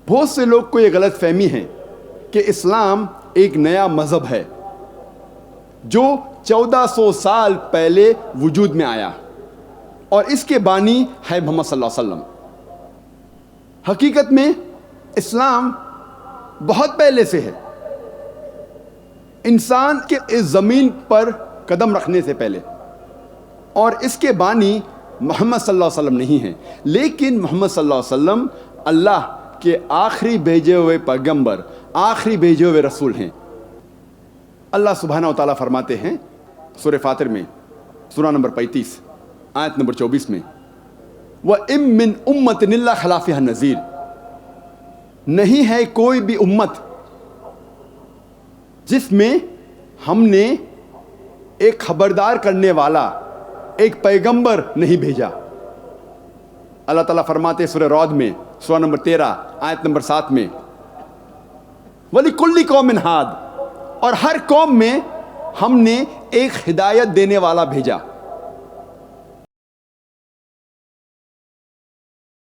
بہت سے لوگ کو یہ غلط فہمی ہے کہ اسلام ایک نیا مذہب ہے جو 1400 سال پہلے وجود میں آیا اور اس کے بانی ہے محمد صلی اللہ علیہ وسلم۔ حقیقت میں اسلام بہت پہلے سے ہے، انسان کے اس زمین پر قدم رکھنے سے پہلے، اور اس کے بانی محمد صلی اللہ علیہ وسلم نہیں ہیں، لیکن محمد صلی اللہ علیہ وسلم اللہ کے آخری بھیجے ہوئے پیغمبر، آخری بھیجے ہوئے رسول ہیں۔ اللہ سبحانہ و تعالیٰ فرماتے ہیں سورہ فاطر میں، سورہ نمبر 35 آیت نمبر 24 میں، وَإِن مِّنْ أُمَّةٍ إِلَّا خَلَا فِيهَا النَّذِيرُ، نہیں ہے کوئی بھی امت جس میں ہم نے ایک خبردار کرنے والا، ایک پیغمبر نہیں بھیجا۔ اللہ تعالیٰ فرماتے ہیں سورہ رعد میں، سورہ نمبر 13 آیت نمبر 7 میں، وَلِكُلِّ قَوْمٍ ہَادٍ، اور ہر قوم میں ہم نے ایک ہدایت دینے والا بھیجا۔